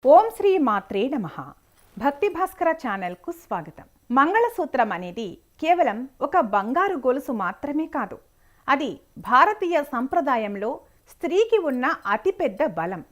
ఓం శ్రీ మాత్రే నమః. భక్తి భాస్కర ఛానల్కు స్వాగతం. మంగళసూత్రం అనేది కేవలం ఒక బంగారు గొలుసు మాత్రమే కాదు. అది భారతీయ సంప్రదాయంలో స్త్రీకి ఉన్న అతిపెద్ద బలం,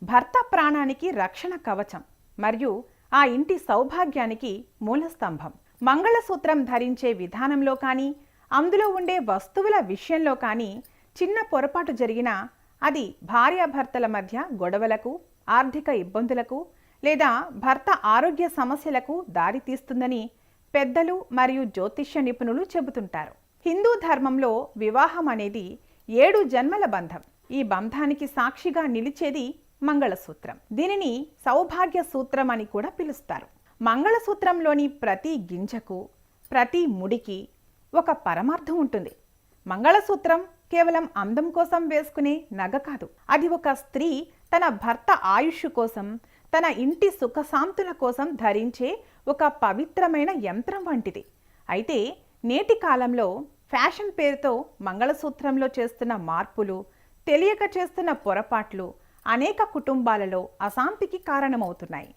భర్త ప్రాణానికి రక్షణ కవచం మరియు ఆ ఇంటి సౌభాగ్యానికి మూలస్తంభం. మంగళసూత్రం ధరించే విధానంలో కానీ, అందులో ఉండే వస్తువుల విషయంలో కానీ చిన్న పొరపాటు జరిగినా అది భార్యాభర్తల మధ్య గొడవలకు, ఆర్థిక ఇబ్బందులకు లేదా భర్త ఆరోగ్య సమస్యలకు దారితీస్తుందని పెద్దలు మరియు జ్యోతిష్య నిపుణులు చెబుతుంటారు. హిందూ ధర్మంలో వివాహం అనేది 7 జన్మల బంధం. ఈ బంధానికి సాక్షిగా నిలిచేది మంగళసూత్రం. దీనిని సౌభాగ్య సూత్రం అని కూడా పిలుస్తారు. మంగళసూత్రంలోని ప్రతి గింజకు, ప్రతి ముడికి ఒక పరమార్థం ఉంటుంది. మంగళసూత్రం కేవలం అందం కోసం వేసుకునే నగ కాదు. అది ఒక స్త్రీ తన భర్త ఆయుష్ కోసం, తన ఇంటి సుఖశాంతుల కోసం ధరించే ఒక పవిత్రమైన యంత్రం వంటిది. అయితే నేటి కాలంలో ఫ్యాషన్ పేరుతో మంగళసూత్రంలో చేస్తున్న మార్పులు, తెలియక చేస్తున్న పొరపాట్లు అనేక కుటుంబాలలో అశాంతికి కారణమవుతున్నాయి.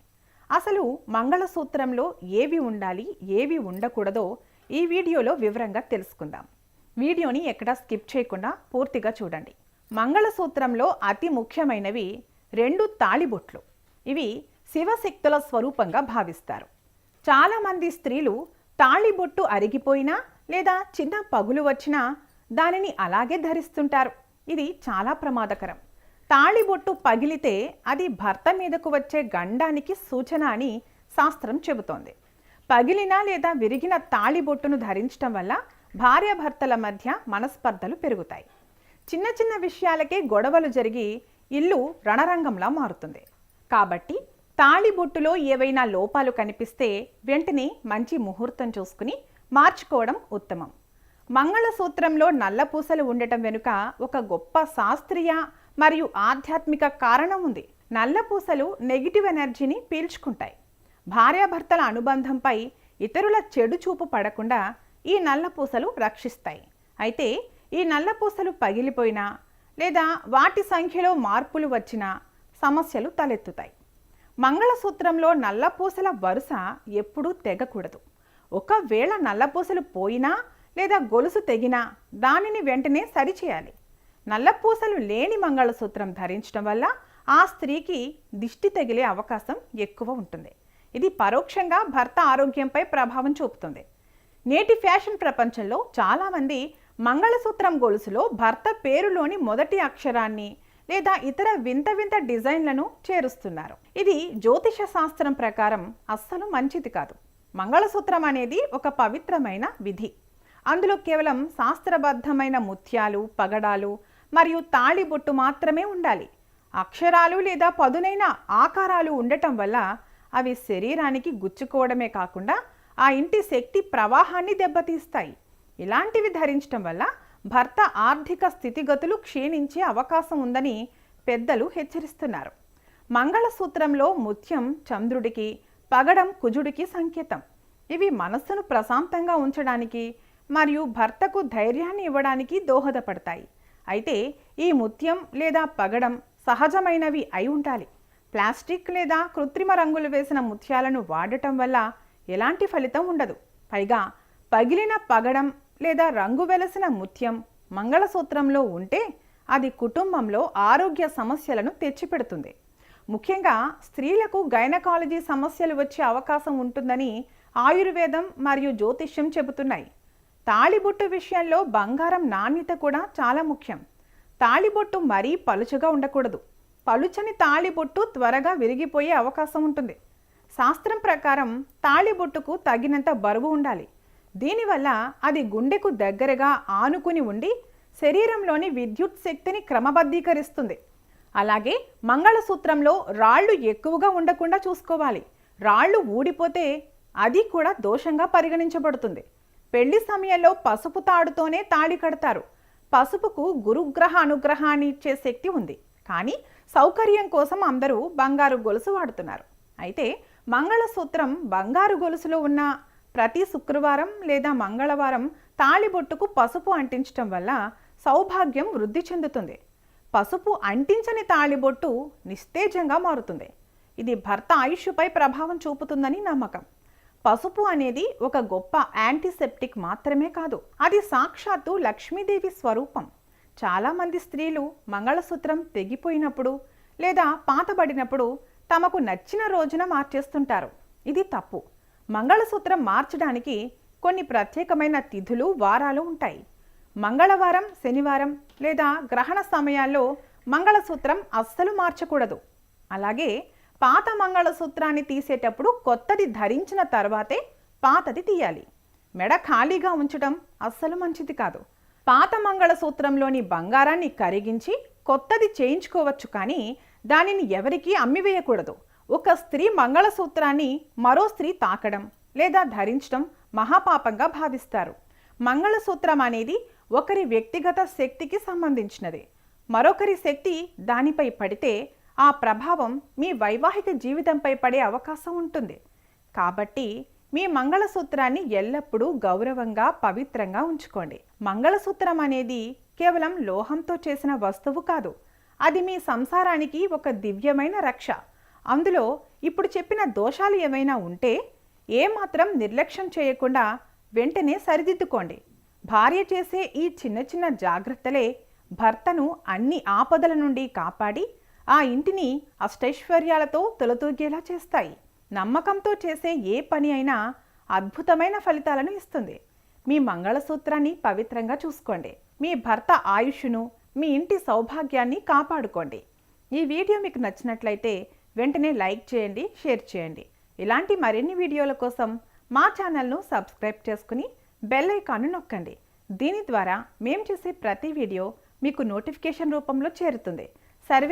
అసలు మంగళసూత్రంలో ఏవి ఉండాలి, ఏవి ఉండకూడదో ఈ వీడియోలో వివరంగా తెలుసుకుందాం. వీడియోని ఎక్కడా స్కిప్ చేయకుండా పూర్తిగా చూడండి. మంగళసూత్రంలో అతి ముఖ్యమైనవి 2 తాళిబొట్లు. ఇవి శివశక్తుల స్వరూపంగా భావిస్తారు. చాలామంది స్త్రీలు తాళిబొట్టు అరిగిపోయినా లేదా చిన్న పగులు వచ్చినా దానిని అలాగే ధరిస్తుంటారు. ఇది చాలా ప్రమాదకరం. తాళిబొట్టు పగిలితే అది భర్త మీదకు వచ్చే గండానికి సూచన అని శాస్త్రం చెబుతోంది. పగిలిన లేదా విరిగిన తాళిబొట్టును ధరించడం వల్ల భార్యాభర్తల మధ్య మనస్పర్ధలు పెరుగుతాయి. చిన్న చిన్న విషయాలకే గొడవలు జరిగి ఇల్లు రణరంగంలా మారుతుంది. కాబట్టి తాళిబొట్టులో ఏవైనా లోపాలు కనిపిస్తే వెంటనే మంచి ముహూర్తం చూసుకుని మార్చుకోవడం ఉత్తమం. మంగళసూత్రంలో నల్లపూసలు ఉండటం వెనుక ఒక గొప్ప శాస్త్రీయ మరియు ఆధ్యాత్మిక కారణం ఉంది. నల్లపూసలు నెగిటివ్ ఎనర్జీని పీల్చుకుంటాయి. భార్యాభర్తల అనుబంధంపై ఇతరుల చెడు చూపు పడకుండా ఈ నల్లపూసలు రక్షిస్తాయి. అయితే ఈ నల్లపూసలు పగిలిపోయినా లేదా వాటి సంఖ్యలో మార్పులు వచ్చినా సమస్యలు తలెత్తుతాయి. మంగళసూత్రంలో నల్లపూసల వరుస ఎప్పుడూ తెగకూడదు. ఒకవేళ నల్లపూసలు పోయినా లేదా గొలుసు తెగినా దానిని వెంటనే సరిచేయాలి. నల్లపూసలు లేని మంగళసూత్రం ధరించడం వల్ల ఆ స్త్రీకి దిష్టి తగిలే అవకాశం ఎక్కువ ఉంటుంది. ఇది పరోక్షంగా భర్త ఆరోగ్యంపై ప్రభావం చూపుతుంది. నేటి ఫ్యాషన్ ప్రపంచంలో చాలామంది మంగళసూత్రం గొలుసులో భర్త పేరులోని మొదటి అక్షరాన్ని లేదా ఇతర వింత వింత డిజైన్లను చేరుస్తున్నారు. ఇది జ్యోతిష శాస్త్రం ప్రకారం అస్సలు మంచిది కాదు. మంగళసూత్రం అనేది ఒక పవిత్రమైన విధి. అందులో కేవలం శాస్త్రబద్ధమైన ముత్యాలు, పగడాలు మరియు తాళిబొట్టు మాత్రమే ఉండాలి. అక్షరాలు లేదా పదునైన ఆకారాలు ఉండటం వల్ల అవి శరీరానికి గుచ్చుకోవడమే కాకుండా ఆ ఇంటి శక్తి ప్రవాహాన్ని దెబ్బతీస్తాయి. ఇలాంటివి ధరించడం వల్ల భర్త ఆర్థిక స్థితిగతులు క్షీణించే అవకాశం ఉందని పెద్దలు హెచ్చరిస్తున్నారు. మంగళసూత్రంలో ముత్యం చంద్రుడికి, పగడం కుజుడికి సంకేతం. ఇవి మనస్సును ప్రశాంతంగా ఉంచడానికి మరియు భర్తకు ధైర్యాన్ని ఇవ్వడానికి దోహదపడతాయి. అయితే ఈ ముత్యం లేదా పగడం సహజమైనవి అయి ఉండాలి. ప్లాస్టిక్ లేదా కృత్రిమ రంగులు వేసిన ముత్యాలను వాడటం వల్ల ఎలాంటి ఫలితం ఉండదు. పైగా పగిలిన పగడం లేదా రంగు వెలసిన ముత్యం మంగళసూత్రంలో ఉంటే అది కుటుంబంలో ఆరోగ్య సమస్యలను తెచ్చిపెడుతుంది. ముఖ్యంగా స్త్రీలకు గైనకాలజీ సమస్యలు వచ్చే అవకాశం ఉంటుందని ఆయుర్వేదం మరియు జ్యోతిష్యం చెబుతున్నాయి. తాళిబొట్టు విషయంలో బంగారం నాణ్యత కూడా చాలా ముఖ్యం. తాళిబొట్టు మరీ పలుచగా ఉండకూడదు. పలుచని తాళిబొట్టు త్వరగా విరిగిపోయే అవకాశం ఉంటుంది. శాస్త్రం ప్రకారం తాళిబొట్టుకు తగినంత బరువు ఉండాలి. దీనివల్ల అది గుండెకు దగ్గరగా ఆనుకుని ఉండి శరీరంలోని విద్యుత్ శక్తిని క్రమబద్ధీకరిస్తుంది. అలాగే మంగళసూత్రంలో రాళ్ళు ఎక్కువగా ఉండకుండా చూసుకోవాలి. రాళ్ళు ఊడిపోతే అది కూడా దోషంగా పరిగణించబడుతుంది. పెళ్లి సమయంలో పసుపు తాడుతోనే తాళి కడతారు. పసుపుకు గురుగ్రహ అనుగ్రహాన్ని ఇచ్చే శక్తి ఉంది. కానీ సౌకర్యం కోసం అందరూ బంగారు గొలుసు వాడుతున్నారు. అయితే మంగళసూత్రం బంగారు గొలుసులో ఉన్న ప్రతి శుక్రవారం లేదా మంగళవారం తాళిబొట్టుకు పసుపు అంటించడం వల్ల సౌభాగ్యం వృద్ధి చెందుతుంది. పసుపు అంటించని తాళిబొట్టు నిస్తేజంగా మారుతుంది. ఇది భర్త ఆయుష్పై ప్రభావం చూపుతుందని నమ్మకం. పసుపు అనేది ఒక గొప్ప యాంటీసెప్టిక్ మాత్రమే కాదు, అది సాక్షాత్తు లక్ష్మీదేవి స్వరూపం. చాలామంది స్త్రీలు మంగళసూత్రం తెగిపోయినప్పుడు లేదా పాతబడినప్పుడు తమకు నచ్చిన రోజున మార్చేస్తుంటారు. ఇది తప్పు. మంగళసూత్రం మార్చడానికి కొన్ని ప్రత్యేకమైన తిథులు, వారాలు ఉంటాయి. మంగళవారం, శనివారం లేదా గ్రహణ సమయాల్లో మంగళసూత్రం అస్సలు మార్చకూడదు. అలాగే పాత మంగళసూత్రాన్ని తీసేటప్పుడు కొత్తది ధరించిన తర్వాతే పాతది తీయాలి. మెడ ఖాళీగా ఉంచడం అస్సలు మంచిది కాదు. పాత మంగళసూత్రంలోని బంగారాన్ని కరిగించి కొత్తది చేయించుకోవచ్చు, కానీ దానిని ఎవరికీ అమ్మివేయకూడదు. ఒక స్త్రీ మంగళసూత్రాన్ని మరో స్త్రీ తాకడం లేదా ధరించడం మహాపాపంగా భావిస్తారు. మంగళసూత్రం అనేది ఒకరి వ్యక్తిగత శక్తికి సంబంధించినది. మరొకరి శక్తి దానిపై పడితే ఆ ప్రభావం మీ వైవాహిక జీవితంపై పడే అవకాశం ఉంటుంది. కాబట్టి మీ మంగళసూత్రాన్ని ఎల్లప్పుడూ గౌరవంగా, పవిత్రంగా ఉంచుకోండి. మంగళసూత్రం అనేది కేవలం లోహంతో చేసిన వస్తువు కాదు, అది మీ సంసారానికి ఒక దివ్యమైన రక్ష. అందులో ఇప్పుడు చెప్పిన దోషాలు ఏమైనా ఉంటే ఏమాత్రం నిర్లక్ష్యం చేయకుండా వెంటనే సరిదిద్దుకోండి. భార్య చేసే ఈ చిన్న చిన్న జాగ్రత్తలే భర్తను అన్ని ఆపదల నుండి కాపాడి ఆ ఇంటిని అష్టైశ్వర్యాలతో తొలతూగేలా చేస్తాయి. నమ్మకంతో చేసే ఏ పని అయినా అద్భుతమైన ఫలితాలను ఇస్తుంది. మీ మంగళసూత్రాన్ని పవిత్రంగా చూసుకోండి. మీ భర్త ఆయుష్ను, మీ ఇంటి సౌభాగ్యాన్ని కాపాడుకోండి. ఈ వీడియో మీకు నచ్చినట్లయితే వెంటనే లైక్ చేయండి, షేర్ చేయండి. ఇలాంటి మరిన్ని వీడియోల కోసం మా ఛానల్ను సబ్స్క్రైబ్ చేసుకుని బెల్ ఐకాన్ను నొక్కండి. దీని ద్వారా మేము చేసే ప్రతి వీడియో మీకు నోటిఫికేషన్ రూపంలో చేరుతుంది. సర్వే